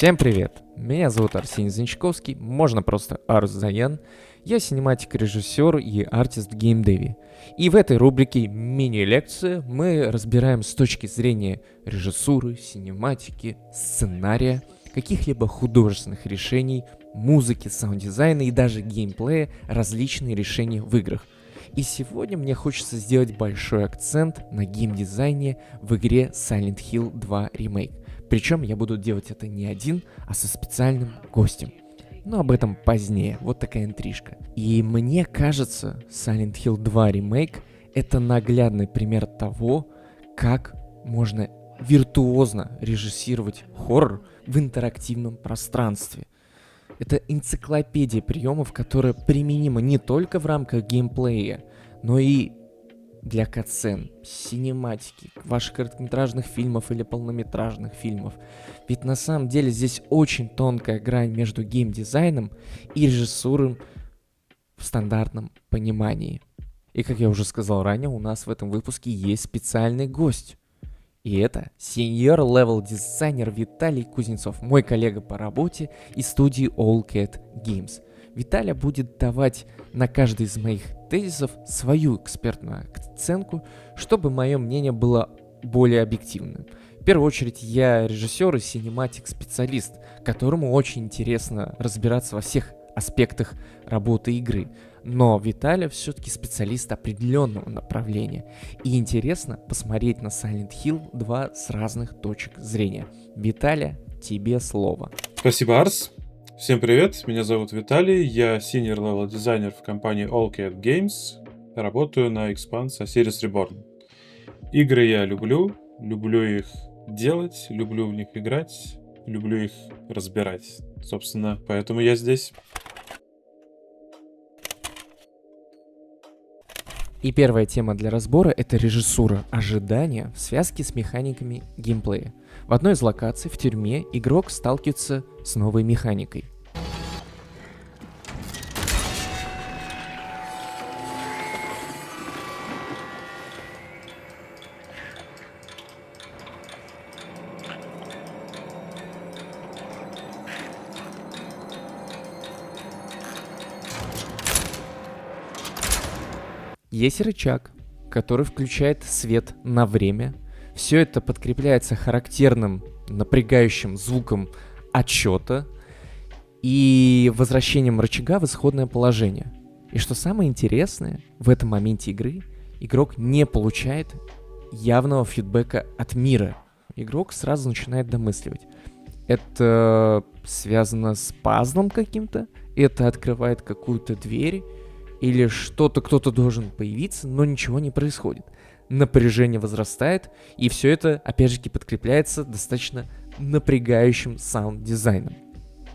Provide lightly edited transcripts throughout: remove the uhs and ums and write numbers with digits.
Всем привет! Меня зовут Арсений Занчковский, можно просто Арс Заян. Я синематик-режиссер и артист в геймдеве. И в этой рубрике мини-лекции мы разбираем с точки зрения режиссуры, синематики, сценария, каких-либо художественных решений, музыки, саунд-дизайна и даже геймплея различные решения в играх. И сегодня мне хочется сделать большой акцент на геймдизайне в игре Silent Hill 2 Remake. Причем я буду делать это не один, а со специальным гостем. Но об этом позднее, вот такая интрижка. И мне кажется, Silent Hill 2 Remake — это наглядный пример того, как можно виртуозно режиссировать хоррор в интерактивном пространстве. Это энциклопедия приемов, которая применима не только в рамках геймплея, но и для катсцен, синематики, ваших короткометражных фильмов или полнометражных фильмов. Ведь на самом деле здесь очень тонкая грань между геймдизайном и режиссурой в стандартном понимании. И как я уже сказал ранее, у нас в этом выпуске есть специальный гость. И это senior-level дизайнер Виталий Кузнецов, мой коллега по работе из студии All Cat Games. Виталий будет давать на каждый из моих тезисов свою экспертную оценку, чтобы мое мнение было более объективным. В первую очередь, я режиссер и синематик-специалист, которому очень интересно разбираться во всех аспектах работы игры. Но Виталий все-таки специалист определенного направления. И интересно посмотреть на Silent Hill 2 с разных точек зрения. Виталий, тебе слово. Спасибо, Арс. Всем привет, меня зовут Виталий, я senior level дизайнер в компании All Cat Games, работаю на Expanse Osiris Reborn. Игры я люблю их делать, люблю в них играть, люблю их разбирать. Собственно, поэтому я здесь. И первая тема для разбора — это режиссура ожидания в связке с механиками геймплея. В одной из локаций в тюрьме игрок сталкивается с новой механикой. Есть рычаг, который включает свет на время. Все это подкрепляется характерным напрягающим звуком отсчета и возвращением рычага в исходное положение. И что самое интересное, в этом моменте игры игрок не получает явного фидбэка от мира. Игрок сразу начинает домысливать. Это связано с пазлом каким-то, это открывает какую-то дверь, или что-то, кто-то должен появиться, но ничего не происходит. Напряжение возрастает, и все это, опять же, подкрепляется достаточно напрягающим саунд-дизайном.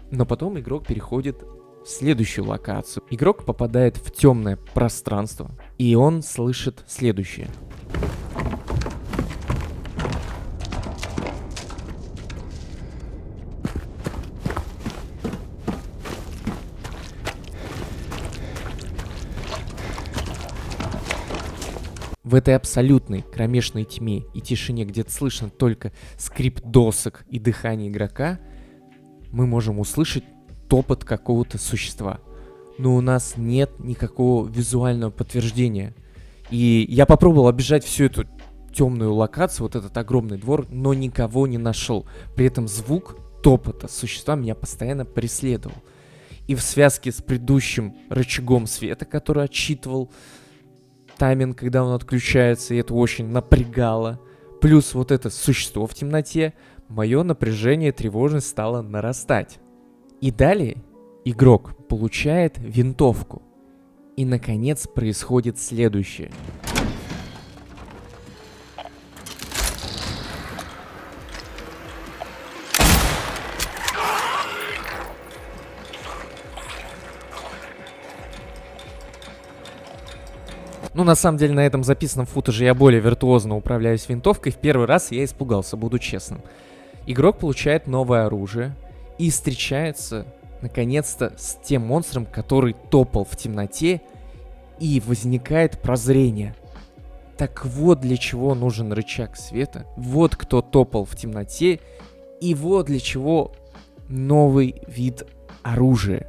Но потом игрок переходит в следующую локацию. Игрок попадает в темное пространство, и он слышит следующее. В этой абсолютной кромешной тьме и тишине, где слышно только скрип досок и дыхание игрока, мы можем услышать топот какого-то существа. Но у нас нет никакого визуального подтверждения. И я попробовал обижать всю эту темную локацию, вот этот огромный двор, но никого не нашел. При этом звук топота существа меня постоянно преследовал. И в связке с предыдущим рычагом света, который отсчитывал тайминг, когда он отключается, и это очень напрягало. Плюс вот это существо в темноте, мое напряжение и тревожность стало нарастать. И далее игрок получает винтовку. И наконец происходит следующее. Ну, на самом деле, на этом записанном футаже я более виртуозно управляюсь винтовкой. В первый раз я испугался, буду честным. Игрок получает новое оружие и встречается, наконец-то, с тем монстром, который топал в темноте, и возникает прозрение. Так вот для чего нужен рычаг света, вот кто топал в темноте, и вот для чего новый вид оружия.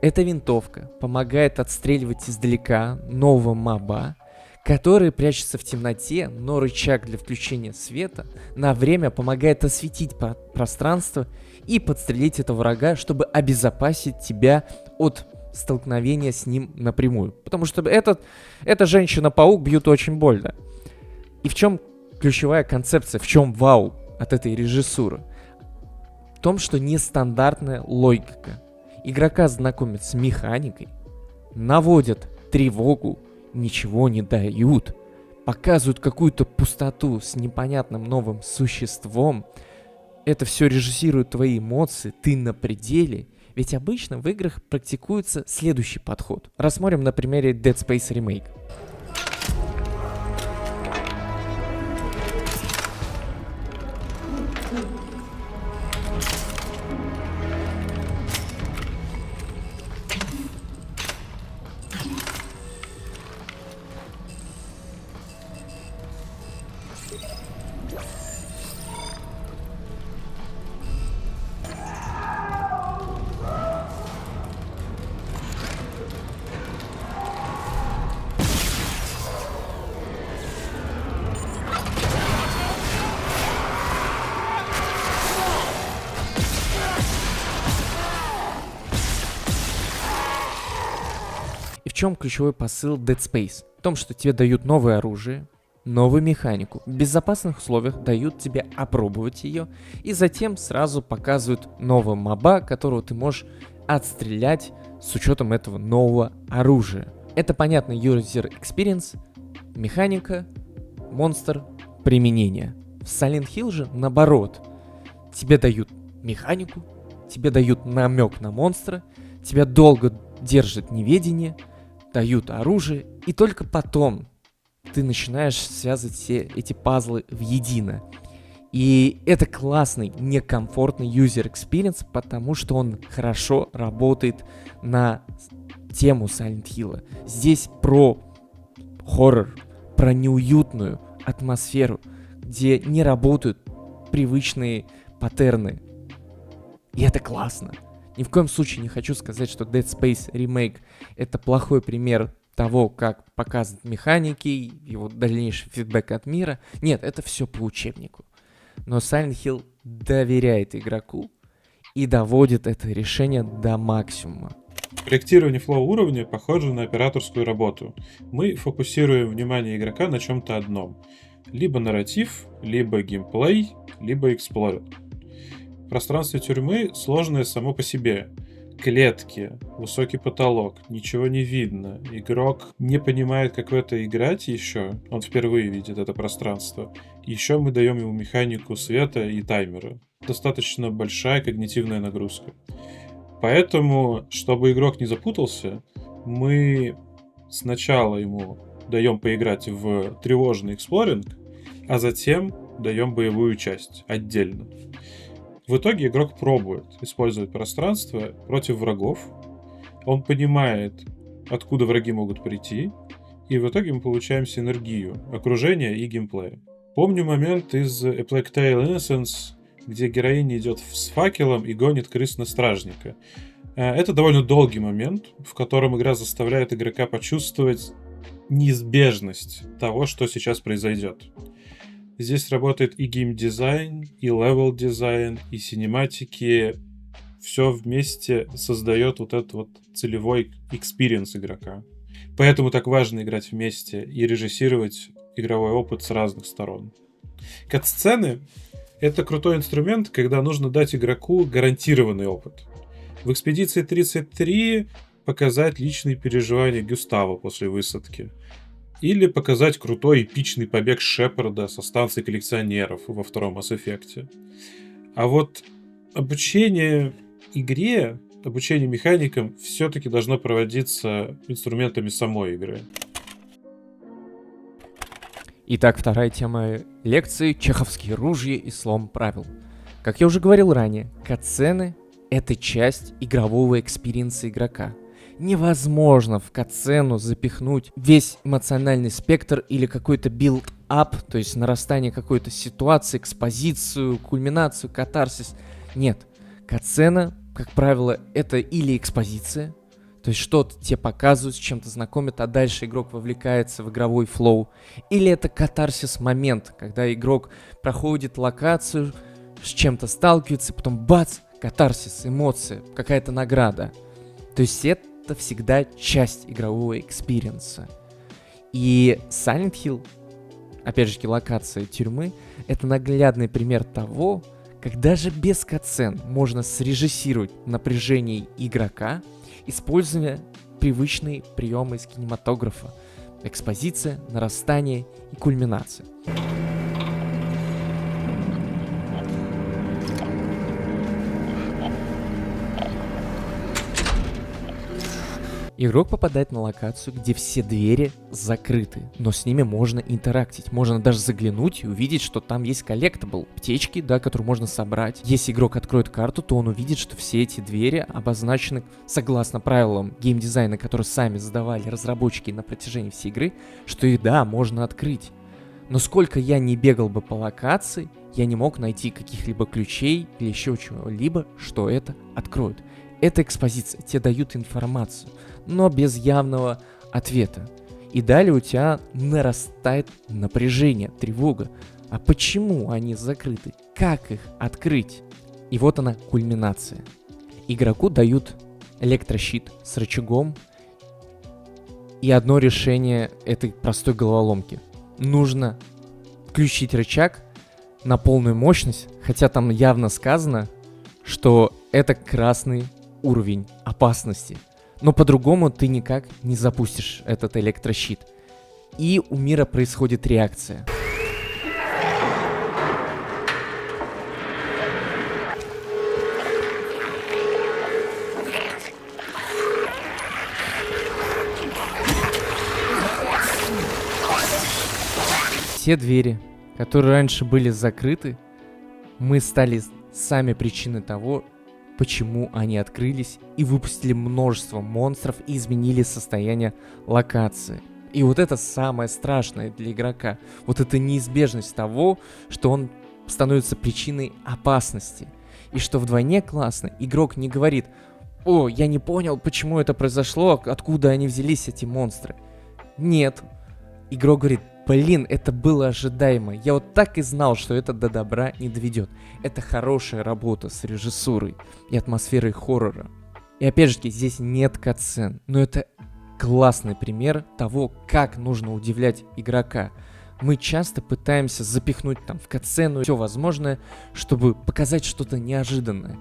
Эта винтовка помогает отстреливать издалека нового моба, который прячется в темноте, но рычаг для включения света на время помогает осветить пространство и подстрелить этого врага, чтобы обезопасить тебя от столкновения с ним напрямую. Потому что эта женщина-паук бьет очень больно. И в чем ключевая концепция, в чем вау от этой режиссуры? В том, что нестандартная логика. Игрока знакомят с механикой, наводят тревогу, ничего не дают, показывают какую-то пустоту с непонятным новым существом. Это все режиссирует твои эмоции, ты на пределе. Ведь обычно в играх практикуется следующий подход. Рассмотрим на примере Dead Space Remake. И в чем ключевой посыл Dead Space? В том, что тебе дают новое оружие, новую механику, в безопасных условиях дают тебе опробовать ее, и затем сразу показывают нового моба, которого ты можешь отстрелять с учетом этого нового оружия. Это понятный user experience, механика, монстр, применение. В Silent Hill же наоборот. Тебе дают механику, тебе дают намек на монстра, тебя долго держат неведение, дают оружие, и только потом ты начинаешь связывать все эти пазлы в едино. И это классный, некомфортный user experience, потому что он хорошо работает на тему Silent Hill. Здесь про хоррор, про неуютную атмосферу, где не работают привычные паттерны. И это классно. Ни в коем случае не хочу сказать, что Dead Space Remake это плохой пример того, как показывают механики, его дальнейший фидбэк от мира. Нет, это все по учебнику. Но Silent Hill доверяет игроку и доводит это решение до максимума. Проектирование флоу-уровня похоже на операторскую работу. Мы фокусируем внимание игрока на чем-то одном. Либо нарратив, либо геймплей, либо эксплорер. Пространство тюрьмы сложное само по себе. Клетки, высокий потолок, ничего не видно. Игрок не понимает, как в это играть еще. Он впервые видит это пространство. Еще мы даем ему механику света и таймера. Достаточно большая когнитивная нагрузка. Поэтому, чтобы игрок не запутался, мы сначала ему даем поиграть в тревожный эксплоринг, а затем даем боевую часть отдельно. В итоге игрок пробует использовать пространство против врагов. Он понимает, откуда враги могут прийти, и в итоге мы получаем синергию окружения и геймплея. Помню момент из A Plague Tale Innocence, где героиня идет с факелом и гонит крыс на стражника. Это довольно долгий момент, в котором игра заставляет игрока почувствовать неизбежность того, что сейчас произойдет. Здесь работает и геймдизайн, и левел-дизайн, и синематики. Все вместе создает вот этот вот целевой экспириенс игрока. Поэтому так важно играть вместе и режиссировать игровой опыт с разных сторон. Кат-сцены — это крутой инструмент, когда нужно дать игроку гарантированный опыт. В «Экспедиции 33» показать личные переживания Гюстава после высадки. Или показать крутой эпичный побег Шепарда со станции коллекционеров во втором Mass Effect. А вот обучение игре, обучение механикам все-таки должно проводиться инструментами самой игры. Итак, вторая тема лекции — чеховские ружья и слом правил. Как я уже говорил ранее, катсцены — это часть игрового экспириенса игрока. Невозможно в катсцену запихнуть весь эмоциональный спектр или какой-то билд-ап, то есть нарастание какой-то ситуации, экспозицию, кульминацию, катарсис. Нет. Катсцена, как правило, это или экспозиция, то есть что-то тебе показывают, с чем-то знакомят, а дальше игрок вовлекается в игровой флоу. Или это катарсис-момент, когда игрок проходит локацию, с чем-то сталкивается, потом бац, катарсис, эмоция, какая-то награда. То есть это всегда часть игрового экспириенса. И Silent Hill, опять же, локация тюрьмы, это наглядный пример того, как даже без катсцен можно срежиссировать напряжение игрока, используя привычные приемы из кинематографа: экспозиция, нарастание и кульминация. Игрок попадает на локацию, где все двери закрыты, но с ними можно интерактить. Можно даже заглянуть и увидеть, что там есть коллектабл, птички, да, которые можно собрать. Если игрок откроет карту, то он увидит, что все эти двери обозначены согласно правилам геймдизайна, которые сами задавали разработчики на протяжении всей игры, что их, да, можно открыть. Но сколько я не бегал бы по локации, я не мог найти каких-либо ключей или еще чего-либо, что это откроет. Это экспозиция, тебе дают информацию, но без явного ответа. И далее у тебя нарастает напряжение, тревога. А почему они закрыты? Как их открыть? И вот она, кульминация. Игроку дают электрощит с рычагом и одно решение этой простой головоломки. Нужно включить рычаг на полную мощность, хотя там явно сказано, что это красный уровень опасности. Но по-другому ты никак не запустишь этот электрощит. И у мира происходит реакция. Все двери, которые раньше были закрыты, мы стали сами причиной того, почему они открылись, и выпустили множество монстров и изменили состояние локации. И вот это самое страшное для игрока. Вот эта неизбежность того, что он становится причиной опасности. И что вдвойне классно, игрок не говорит: «О, я не понял, почему это произошло, откуда они взялись, эти монстры». Нет. Игрок говорит: блин, это было ожидаемо. Я вот так и знал, что это до добра не доведет. Это хорошая работа с режиссурой и атмосферой хоррора. И опять же, здесь нет катсцен, но это классный пример того, как нужно удивлять игрока. Мы часто пытаемся запихнуть там в катсцену все возможное, чтобы показать что-то неожиданное.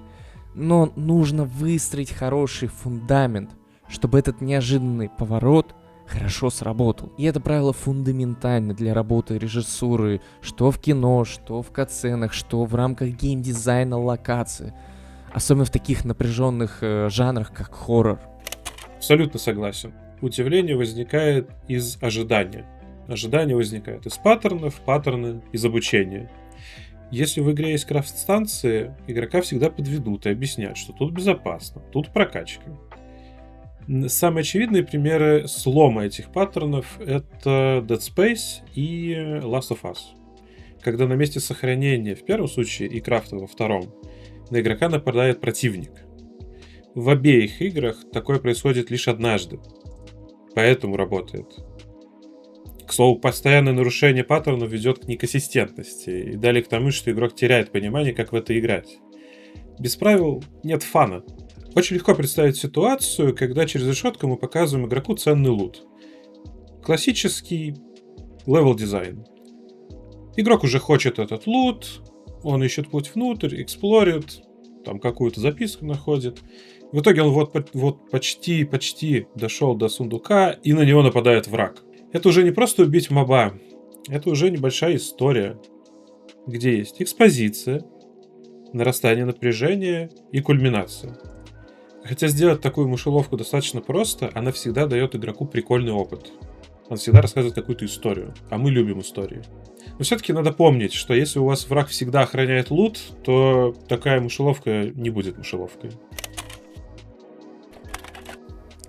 Но нужно выстроить хороший фундамент, чтобы этот неожиданный поворот хорошо сработал. И это правило фундаментально для работы режиссуры, что в кино, что в катсценах, что в рамках геймдизайна локации. Особенно в таких напряженных жанрах, как хоррор. Абсолютно согласен. Удивление возникает из ожидания. Ожидание возникает из паттернов, паттерны из обучения. Если в игре есть крафт-станции, игрока всегда подведут и объяснят, что тут безопасно, тут прокачка. Самые очевидные примеры слома этих паттернов — это Dead Space и Last of Us. Когда на месте сохранения в первом случае и крафта во втором на игрока нападает противник. В обеих играх такое происходит лишь однажды. Поэтому работает. К слову, постоянное нарушение паттернов ведет к неконсистентности и далее к тому, что игрок теряет понимание, как в это играть. Без правил нет фана. Очень легко представить ситуацию, когда через решетку мы показываем игроку ценный лут. Классический левел-дизайн. Игрок уже хочет этот лут, он ищет путь внутрь, эксплорит, там какую-то записку находит. В итоге он вот почти дошел до сундука, и на него нападает враг. Это уже не просто убить моба, это уже небольшая история, где есть экспозиция, нарастание напряжения и кульминация. Хотя сделать такую мышеловку достаточно просто, она всегда дает игроку прикольный опыт. Он всегда рассказывает какую-то историю, а мы любим истории. Но все-таки надо помнить, что если у вас враг всегда охраняет лут, то такая мышеловка не будет мышеловкой.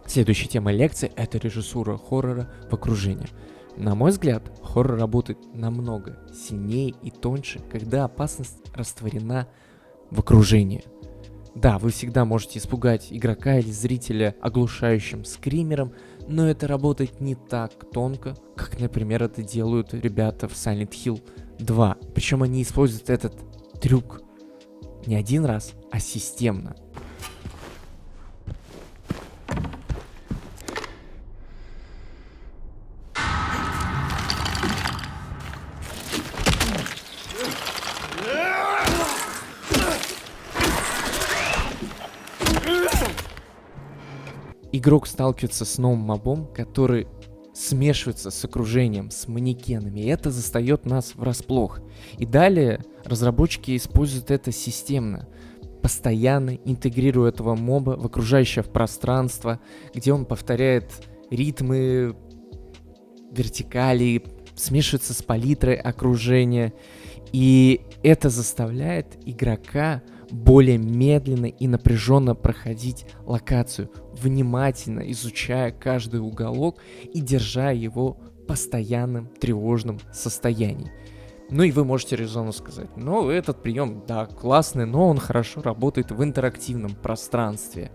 Следующая тема лекции — это режиссура хоррора в окружении. На мой взгляд, хоррор работает намного сильнее и тоньше, когда опасность растворена в окружении. Да, вы всегда можете испугать игрока или зрителя оглушающим скримером, но это работает не так тонко, как, например, это делают ребята в Silent Hill 2. Причем они используют этот трюк не один раз, а системно. Игрок сталкивается с новым мобом, который смешивается с окружением, с манекенами, и это застает нас врасплох. И далее разработчики используют это системно, постоянно интегрируя этого моба в окружающее пространство, где он повторяет ритмы, вертикали, смешивается с палитрой окружения, и это заставляет игрока более медленно и напряженно проходить локацию, внимательно изучая каждый уголок и держа его в постоянном тревожном состоянии. Ну и вы можете резонно сказать, ну этот прием, да, классный, но он хорошо работает в интерактивном пространстве.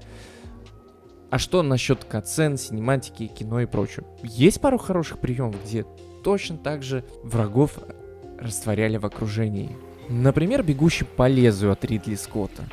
А что насчет катсцен, синематики, кино и прочего? Есть пару хороших приемов, где точно так же врагов растворяли в окружении. Например, «Бегущий по лезвию» от Ридли Скотта.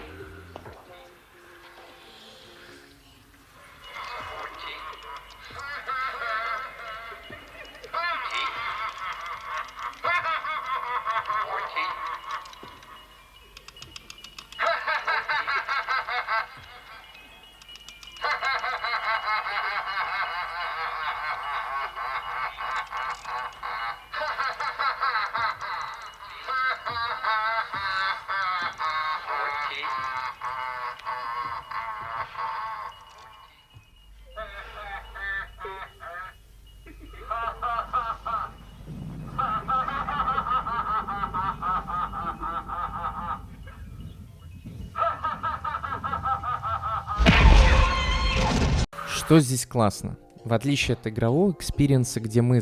Что здесь классно? В отличие от игрового экспириенса, где мы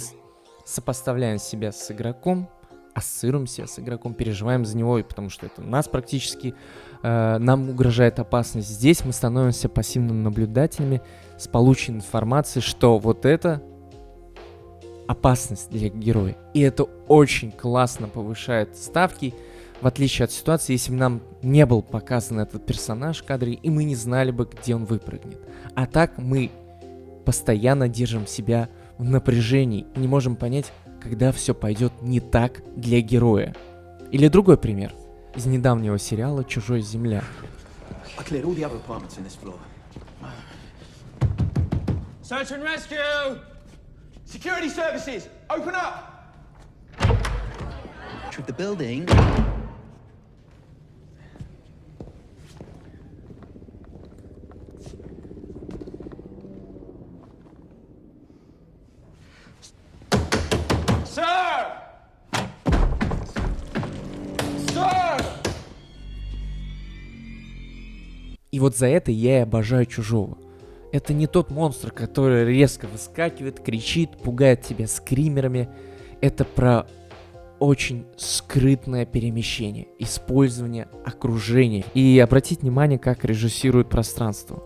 сопоставляем себя с игроком, ассоциируем себя с игроком, переживаем за него, и потому что это нас практически, нам угрожает опасность. Здесь мы становимся пассивными наблюдателями с полученной информацией, что вот это опасность для героя. И это очень классно повышает ставки, в отличие от ситуации, если бы нам не был показан этот персонаж в кадре, и мы не знали бы, где он выпрыгнет. А так мы постоянно держим себя в напряжении и не можем понять, когда все пойдет не так для героя. Или другой пример из недавнего сериала «Чужой земля». Search and rescue! Security services, open up! Of the building. Sir! Sir! И вот за это я и обожаю «Чужого». Это не тот монстр, который резко выскакивает, кричит, пугает тебя скримерами. Это про очень скрытное перемещение, использование окружения. И обратить внимание, как режиссируют пространство.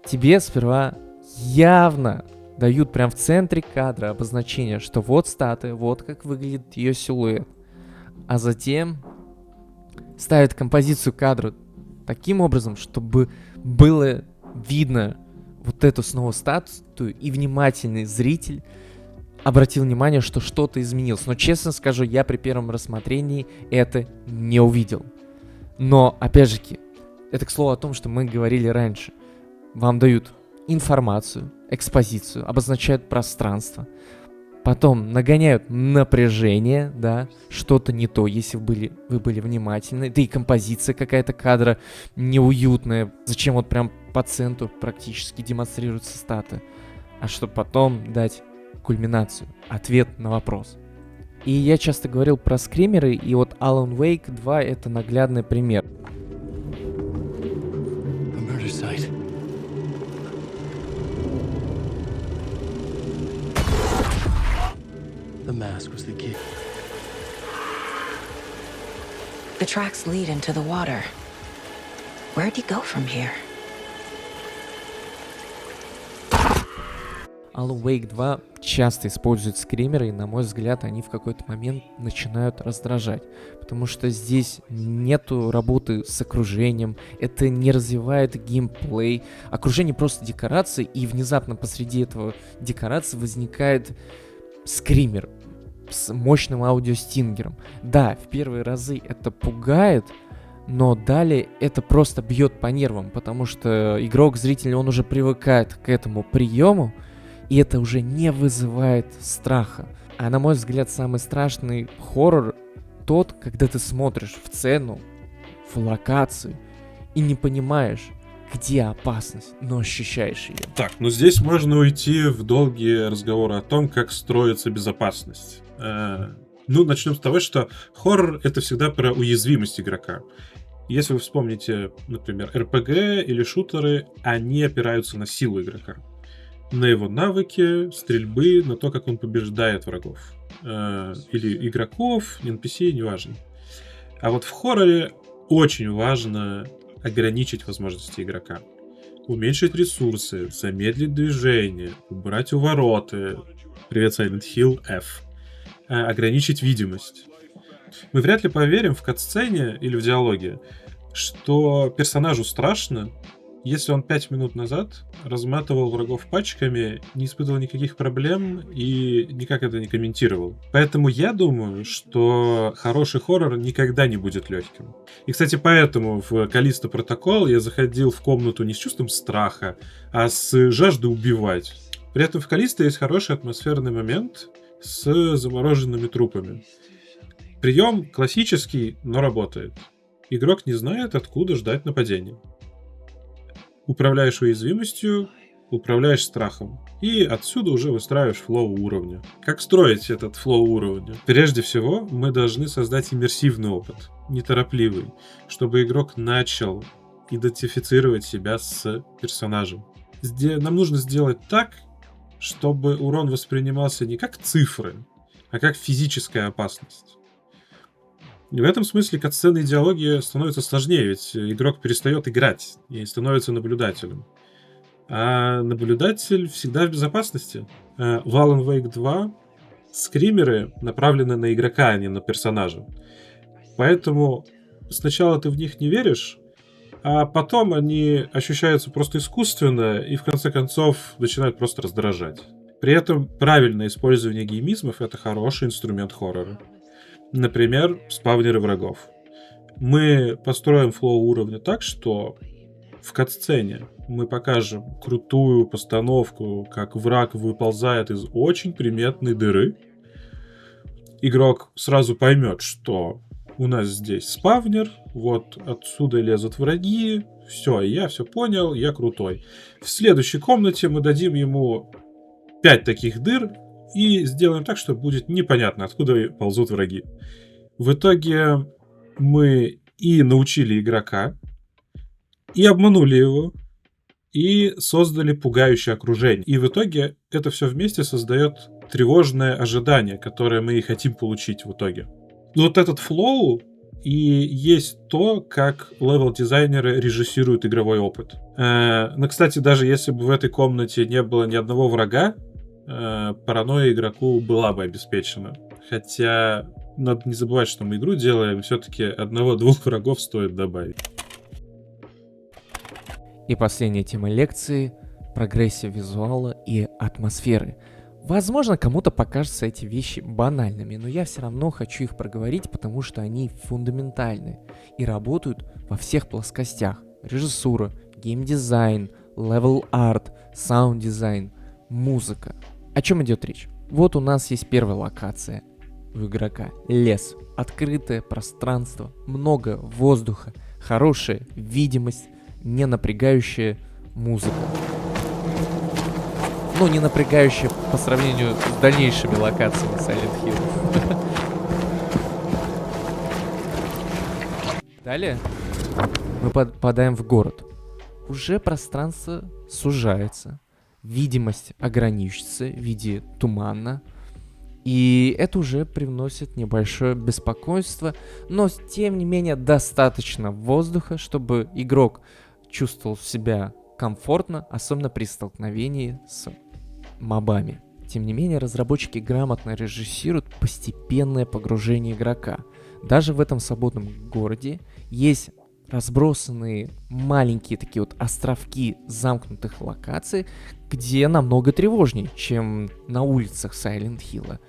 Тебе сперва явно дают прям в центре кадра обозначение, что вот статуя, вот как выглядит ее силуэт. А затем ставят композицию кадра таким образом, чтобы было видно вот эту снова статую, и внимательный зритель обратил внимание, что что-то изменилось. Но честно скажу, я при первом рассмотрении это не увидел. Но, опять же, это к слову о том, что мы говорили раньше. Вам дают информацию, экспозицию, обозначают пространство. Потом нагоняют напряжение, да, что-то не то, если вы были внимательны. Да и композиция какая-то кадра неуютная. Зачем вот прям по центру практически демонстрируется статуя? А чтобы потом дать кульминацию, ответ на вопрос. И я часто говорил про скримеры, и вот Alan Wake 2 это наглядный пример. The mask was the key. The tracks lead into the water. Where'd he go from here? Alan Wake 2 часто использует скримеры, и, на мой взгляд, они в какой-то момент начинают раздражать. Потому что здесь нету работы с окружением, это не развивает геймплей. Окружение просто декорации, и внезапно посреди этого декорации возникает скример с мощным аудиостингером. Да, в первые разы это пугает, но далее это просто бьет по нервам, потому что игрок, зритель, он уже привыкает к этому приему, и это уже не вызывает страха. А на мой взгляд, самый страшный хоррор тот, когда ты смотришь в сцену, в локацию, и не понимаешь, где опасность, но ощущаешь ее. Так, ну здесь можно уйти в долгие разговоры о том, как строится безопасность. Начнем с того, что хоррор — это всегда про уязвимость игрока. Если вы вспомните, например, RPG или шутеры, они опираются на силу игрока. На его навыки, стрельбы, на то, как он побеждает врагов. Или игроков, NPC, неважно. А вот в хорроре очень важно ограничить возможности игрока. Уменьшить ресурсы, замедлить движение, убрать увороты. Привет, Silent Hill, F. Ограничить видимость. Мы вряд ли поверим в катсцене или в диалоге, что персонажу страшно, если он 5 минут назад разматывал врагов пачками, не испытывал никаких проблем и никак это не комментировал. Поэтому я думаю, что хороший хоррор никогда не будет легким. И, кстати, поэтому в Callisto Protocol я заходил в комнату не с чувством страха, а с жаждой убивать. При этом в Callisto есть хороший атмосферный момент с замороженными трупами. Прием классический, но работает. Игрок не знает, откуда ждать нападения. Управляешь уязвимостью, управляешь страхом. И отсюда уже выстраиваешь флоу уровня. Как строить этот флоу уровня? Прежде всего, мы должны создать иммерсивный опыт, неторопливый, чтобы игрок начал идентифицировать себя с персонажем. Нам нужно сделать так, чтобы урон воспринимался не как цифры, а как физическая опасность. И в этом смысле катсцены и диалоги становятся сложнее, ведь игрок перестает играть и становится наблюдателем. А наблюдатель всегда в безопасности. В Alan Wake 2 скримеры направлены на игрока, а не на персонажа. Поэтому сначала ты в них не веришь, а потом они ощущаются просто искусственно и в конце концов начинают просто раздражать. При этом правильное использование геймизмов — это хороший инструмент хоррора. Например, спавнеры врагов. Мы построим флоу уровня так, что в катсцене мы покажем крутую постановку, как враг выползает из очень приметной дыры. Игрок сразу поймет, что у нас здесь спавнер, вот отсюда лезут враги, все, я все понял, я крутой. В следующей комнате мы дадим ему 5 таких дыр и сделаем так, что будет непонятно, откуда ползут враги. В итоге мы и научили игрока, и обманули его, и создали пугающее окружение. И в итоге это все вместе создает тревожное ожидание, которое мы и хотим получить в итоге. Вот этот флоу и есть то, как левел-дизайнеры режиссируют игровой опыт. Но, кстати, даже если бы в этой комнате не было ни одного врага, паранойя игроку была бы обеспечена. Хотя надо не забывать, что мы игру делаем, все-таки 1-2 врагов стоит добавить. И последняя тема лекции — прогрессия визуала и атмосферы. Возможно, кому-то покажутся эти вещи банальными, но я все равно хочу их проговорить, потому что они фундаментальны и работают во всех плоскостях. Режиссура, геймдизайн, левел-арт, саунд-дизайн, музыка. О чем идет речь? Вот у нас есть первая локация у игрока. Лес, открытое пространство, много воздуха, хорошая видимость, не напрягающая музыка. Ну, не напрягающая по сравнению с дальнейшими локациями Silent Hill. Далее мы попадаем в город. Уже пространство сужается. Видимость ограничится в виде тумана. И это уже привносит небольшое беспокойство, но тем не менее достаточно воздуха, чтобы игрок чувствовал себя комфортно, особенно при столкновении с мобами. Тем не менее, разработчики грамотно режиссируют постепенное погружение игрока. Даже в этом свободном городе есть разбросанные маленькие такие вот островки замкнутых локаций, где намного тревожнее, чем на улицах Silent Hill.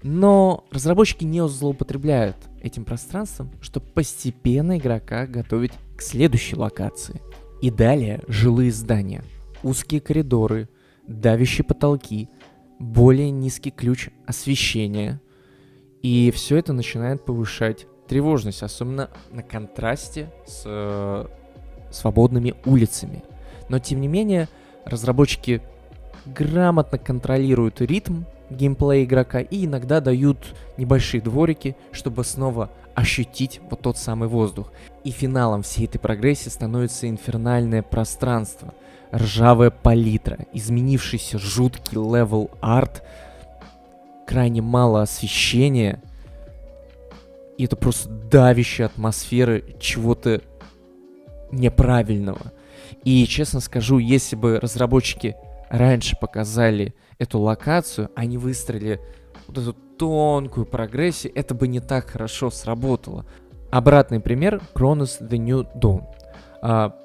Но разработчики не злоупотребляют этим пространством, чтобы постепенно игрока готовить к следующей локации. И далее жилые здания, узкие коридоры, давящие потолки, более низкий ключ освещения. И все это начинает повышать тревожность, особенно на контрасте с свободными улицами. Но тем не менее, разработчики грамотно контролируют ритм геймплея игрока и иногда дают небольшие дворики, чтобы снова ощутить вот тот самый воздух. И финалом всей этой прогрессии становится инфернальное пространство, ржавая палитра, изменившийся жуткий левел арт, крайне мало освещения, и это просто давящая атмосфера чего-то неправильного. И честно скажу, если бы разработчики раньше показали эту локацию, они выстроили вот эту тонкую прогрессию, это бы не так хорошо сработало. Обратный пример — Chronos The New Dawn.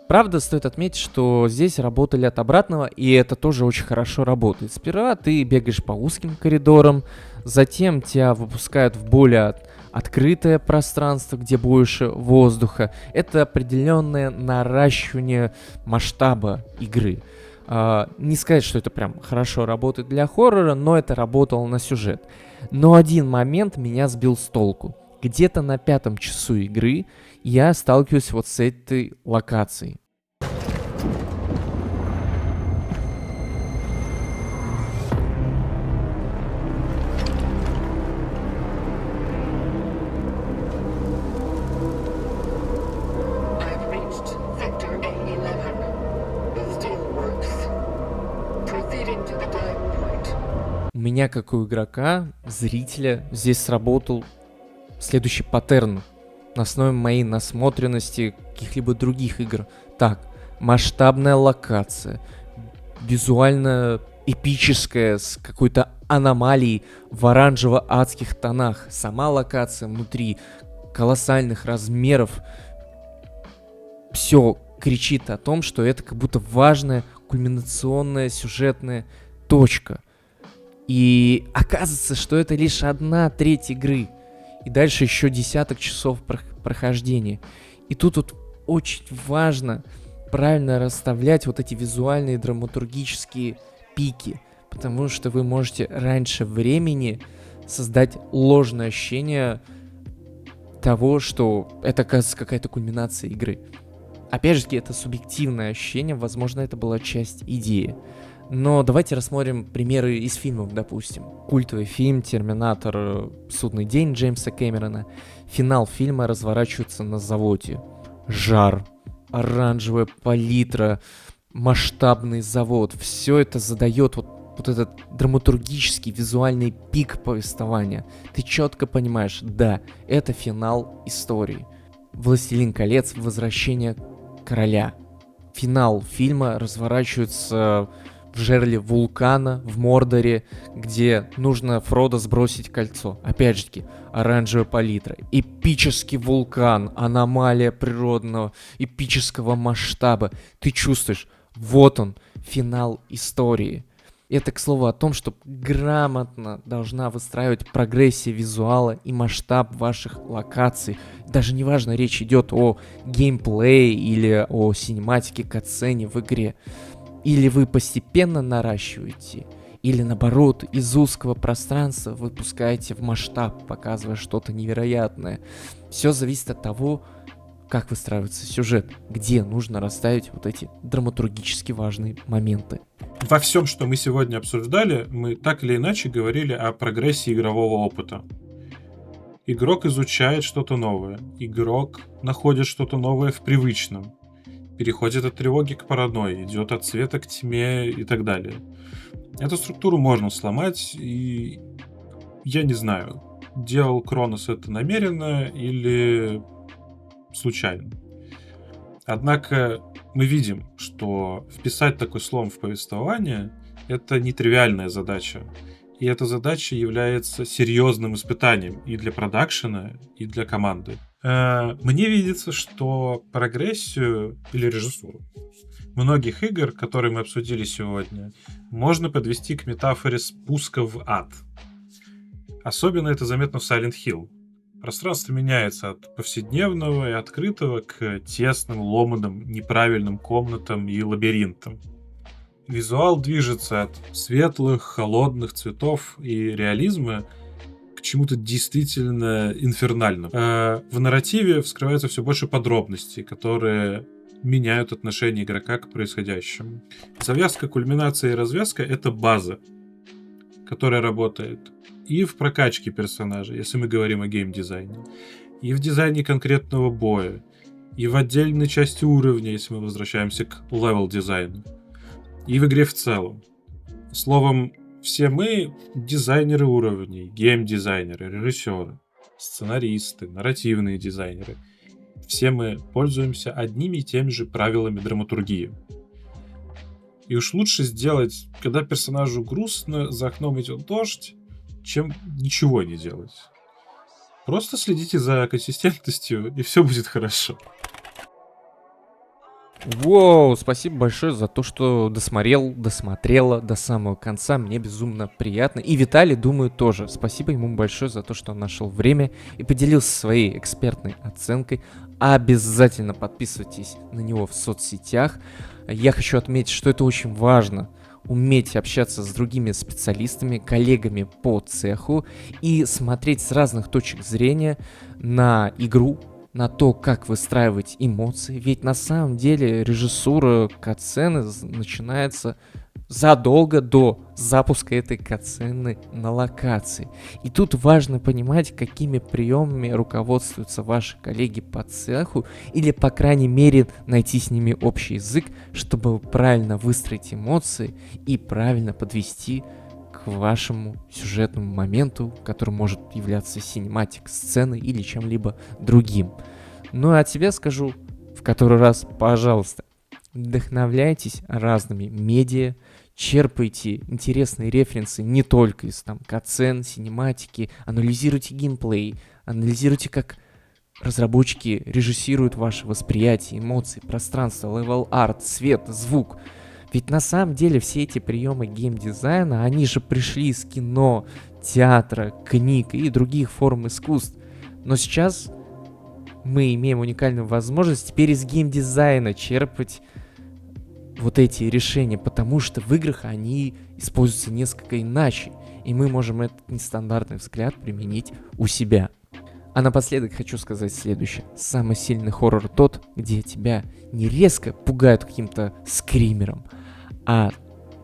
Правда, стоит отметить, что здесь работали от обратного, и это тоже очень хорошо работает. Сперва ты бегаешь по узким коридорам, затем тебя выпускают в более открытое пространство, где больше воздуха. Это определенное наращивание масштаба игры. Не сказать, что это прям хорошо работает для хоррора, но это работало на сюжет. Но один момент меня сбил с толку. Где-то на 5-м часу игры я сталкиваюсь вот с этой локацией. I've reached Sector A11. The steel works. Proceeding to the dive point. У меня, как у игрока, зрителя, здесь сработал следующий паттерн на основе моей насмотренности каких-либо других игр. Так, масштабная локация, визуально эпическая, с какой-то аномалией в оранжево-адских тонах. Сама локация внутри колоссальных размеров. Все кричит о том, что это как будто важная кульминационная сюжетная точка. И оказывается, что это лишь 1/3 игры. И дальше еще десяток часов прохождения. И тут вот очень важно правильно расставлять вот эти визуальные драматургические пики. Потому что вы можете раньше времени создать ложное ощущение того, что это, оказывается, какая-то кульминация игры. Опять же таки, это субъективное ощущение, возможно, это была часть идеи. Но давайте рассмотрим примеры из фильмов, допустим. Культовый фильм «Терминатор. Судный день» Джеймса Кэмерона. Финал фильма разворачивается на заводе. Жар, оранжевая палитра, масштабный завод. Все это задает вот этот драматургический визуальный пик повествования. Ты четко понимаешь, да, это финал истории. «Властелин колец. Возвращение короля». Финал фильма разворачивается в жерле вулкана в Мордоре, где нужно Фродо сбросить кольцо. Опять же таки, оранжевая палитра. Эпический вулкан, аномалия природного, эпического масштаба. Ты чувствуешь, вот он, финал истории. Это, к слову, о том, что грамотно должна выстраивать прогрессия визуала и масштаб ваших локаций. Даже неважно, речь идет о геймплее или о синематике катсцене в игре. Или вы постепенно наращиваете, или наоборот, из узкого пространства выпускаете в масштаб, показывая что-то невероятное. Все зависит от того, как выстраивается сюжет, где нужно расставить вот эти драматургически важные моменты. Во всем, что мы сегодня обсуждали, мы так или иначе говорили о прогрессии игрового опыта. Игрок изучает что-то новое, игрок находит что-то новое в привычном, переходит от тревоги к паранойи, идет от света к тьме и так далее. Эту структуру можно сломать, и Я не знаю, делал Кронос это намеренно или случайно. Однако мы видим, что вписать такой слом в повествование — это нетривиальная задача. И эта задача является серьезным испытанием и для продакшена, и для команды. Мне видится, что прогрессию или режиссуру многих игр, которые мы обсудили сегодня, можно подвести к метафоре спуска в ад. Особенно это заметно в Silent Hill. Пространство меняется от повседневного и открытого к тесным, ломаным, неправильным комнатам и лабиринтам. Визуал движется от светлых, холодных цветов и реализма к чему-то действительно инфернальному. В нарративе вскрывается все больше подробностей, которые меняют отношение игрока к происходящему. Завязка, кульминация и развязка — это база, которая работает и в прокачке персонажа, если мы говорим о геймдизайне, и в дизайне конкретного боя, и в отдельной части уровня, если мы возвращаемся к левел-дизайну, и в игре в целом. Словом, все мы дизайнеры уровней, геймдизайнеры, режиссеры, сценаристы, нарративные дизайнеры. Все мы пользуемся одними и теми же правилами драматургии. И уж лучше сделать, когда персонажу грустно, за окном идет дождь, чем ничего не делать. Просто следите за консистентностью, и все будет хорошо. Воу, спасибо большое за то, что досмотрела до самого конца. Мне безумно приятно. И Виталий, думаю, тоже. Спасибо ему большое за то, что он нашел время и поделился своей экспертной оценкой. Обязательно подписывайтесь на него в соцсетях. Я хочу отметить, что это очень важно. Уметь общаться с другими специалистами, коллегами по цеху и смотреть с разных точек зрения на игру, на то, как выстраивать эмоции. Ведь на самом деле режиссура катсцены начинается задолго до запуска этой катсцены на локации. И тут важно понимать, какими приемами руководствуются ваши коллеги по цеху, или, по крайней мере, найти с ними общий язык, чтобы правильно выстроить эмоции и правильно подвести к вашему сюжетному моменту, который может являться синематик сценой или чем-либо другим. Ну а тебе скажу в который раз, пожалуйста, вдохновляйтесь разными медиа, черпайте интересные референсы не только из катсцен, синематики, анализируйте геймплей, анализируйте, как разработчики режиссируют ваше восприятие, эмоции, пространство, левел-арт, свет, звук. Ведь на самом деле все эти приемы геймдизайна, они же пришли из кино, театра, книг и других форм искусств. Но сейчас мы имеем уникальную возможность теперь из геймдизайна черпать вот эти решения, потому что в играх они используются несколько иначе, и мы можем этот нестандартный взгляд применить у себя. А напоследок хочу сказать следующее. Самый сильный хоррор тот, где тебя не резко пугают каким-то скримером, а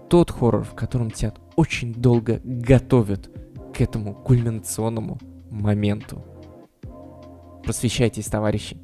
тот хоррор, в котором тебя очень долго готовят к этому кульминационному моменту. Просвещайтесь, товарищи.